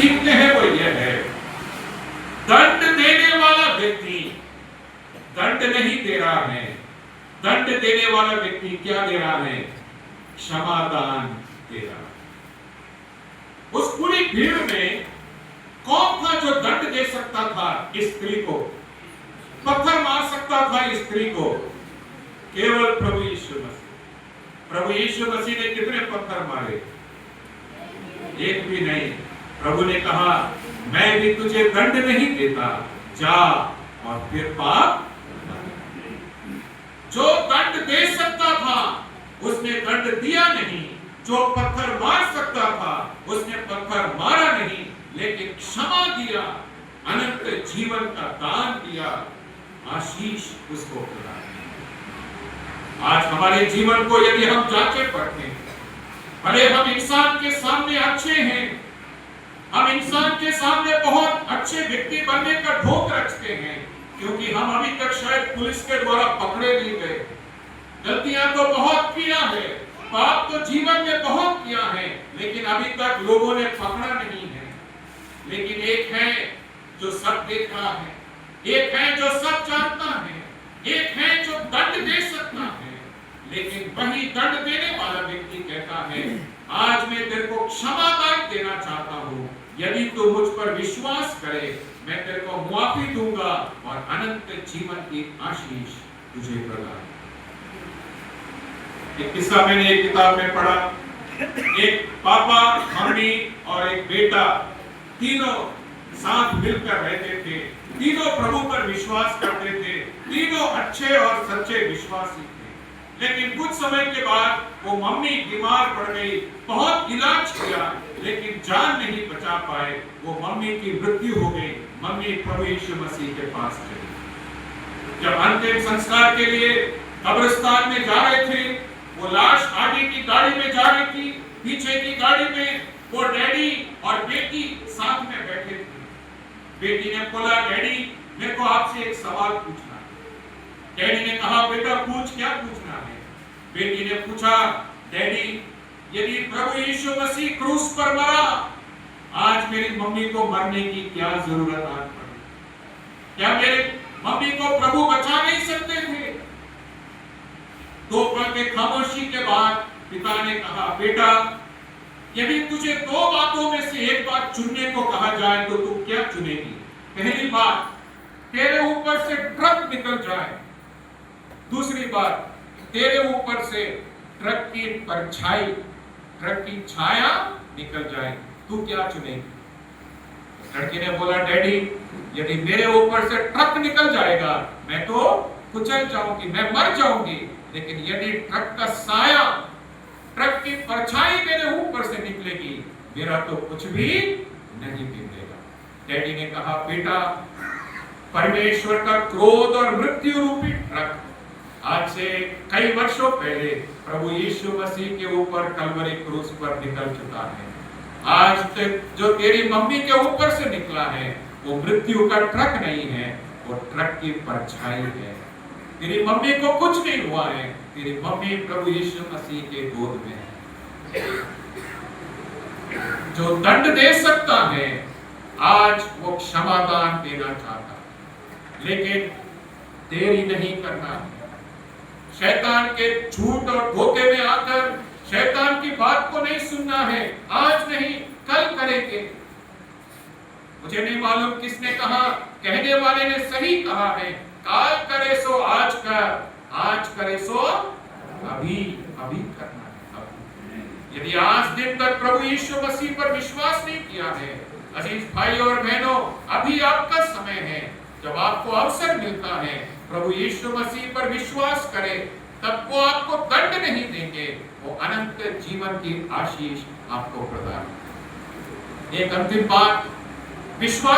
सीखते हैं वो यह है, दंड देने वाला व्यक्ति दंड नहीं दे रहा है, दंड देने वाला व्यक्ति क्या दे रहा है? क्षमादान दे रहा है। उस पूरी भीड़ में कौन था जो दंड दे सकता था स्त्री को, पत्थर मार सकता था स्त्री को? केवल प्रभु यीशु मसीह। प्रभु यीशु मसीह ने कितने पत्थर मारे? एक भी नहीं। प्रभु ने कहा, मैं भी तुझे दंड नहीं देता, जा और फिर पाप। जो दंड दे सकता था उसने दंड दिया नहीं, जो पत्थर मार सकता था उसने पत्थर मारा नहीं, लेकिन क्षमा दिया, अनंत जीवन का दान दिया, आशीष उसको मिला। आज हमारे जीवन को यदि हम जांचे पढ़ते हैं, भले हम इंसान के सामने अच्छे हैं, हम इंसान के सामने बहुत अच्छे व्यक्ति बनने का ढोंग रखते हैं, क्योंकि हम अभी तक शायद पुलिस के द्वारा पकड़े नहीं गए। गलतियां तो बहुत किया है, पाप तो जीवन में बहुत किया है, लेकिन अभी तक लोगों ने पकड़ा नहीं है। लेकिन एक है जो सब देख रहा है, एक है जो सब जानता है, एक है जो दंड दे सकता है। लेकिन वही दंड देने वाला व्यक्ति कहता है, आज मैं तेरे को क्षमादान देना चाहता हूँ, यदि तू मुझ पर विश्वास करे, मैं तेरे को मुआफी दूंगा और अनंत जीवन की आशीष तुझे प्रदान। एक किस्सा मैंने एक किताब में पढ़ा, एक पापा, मम्मी और एक बेटा तीनों साथ मिलकर रहते थे, तीनों प्रभु पर विश्वास करते थे, तीनों अच्छे और सच्चे विश्वासी थे। लेकिन कुछ समय के बाद वो मम्मी बीमार पड़ गई, बहुत इलाज किया लेकिन जान नहीं बचा पाए, वो मम्मी की मृत्यु हो गई। मम्मी प्रभु यीशु मसीह के पास चली। जब अंतिम संस्कार के लिए कब्रिस्तान में जा रहे थे, वो लाश आगे की गाड़ी में जा रही थी, पीछे की गाड़ी में वो डैडी और बेटी साथ में बैठे थे। बेटी ने बोला, डैडी मेरे को आपसे एक सवाल पूछना है। डैडी ने कहा, बेटा पूछ, क्या पूछना है? बेटी ने पूछा, डैडी यदि प्रभु यीशु मसीह क्रूस पर मरा, आज मेरी मम्मी को मरने की क्या जरूरत आज पड़ी? क्या मेरे मम्मी को प्रभु बचा नहीं सकते थे? 2 पल के खामोशी के बाद पिता ने कहा, बेटा यदि तुझे 2 बातों में से एक बात चुनने को कहा जाए तो तू क्या चुनेगी? पहली बात, तेरे ऊपर से ट्रक निकल जाए। दूसरी बात, तेरे ऊपर से ट्रक की परछाई, ट्रक की छाया निकल जाए, तू क्या चुनेगी? लड़की ने बोला, डैडी यदि मेरे ऊपर से ट्रक निकल जाएगा मैं तो कुचल जाऊंगी, मैं मर जाऊंगी, लेकिन यदि ट्रक का साया, ट्रक की परछाई मेरे ऊपर से निकलेगी, मेरा तो कुछ भी नहीं बिगड़ेगा। डैडी ने कहा, बेटा परमेश्वर का क्रोध और मृत्यु रूपी ट्रक आज से कई वर्षों पहले प्रभु यीशु मसीह के ऊपर कलवरी क्रूस पर निकल चुका है। आज तक जो तेरी मम्मी के ऊपर से निकला है वो मृत्यु का ट्रक नहीं है, वो ट्रक की परछाई है। तेरी मम्मी को कुछ नहीं हुआ है, तेरी मम्मी प्रभु यीशु मसीह के गोद में है। जो दंड दे सकता है आज वो क्षमादान देना चाहता, लेकिन देरी नहीं करना है। शैतान के झूठ और धोखे में आकर शैतान की बात को नहीं सुनना है। आज नहीं, कल करेंगे। मुझे नहीं मालूम किसने कहा, कहने वाले ने सही कहा है, काल करे सो आज कर, आज करे सो अभी, अभी करना है अभी। यदि आज दिन तक प्रभु यीशु मसीह पर विश्वास नहीं किया है, अजीज भाई और बहनों, अभी आपका समय है जब आपको अवसर मिलता है प्रभु यीशु मसीह पर विश्वास करें, तब वो आपको दंड नहीं देंगे, वो अनंत जीवन की आशीष आपको प्रदान। एक अंतिम बात, विश्वास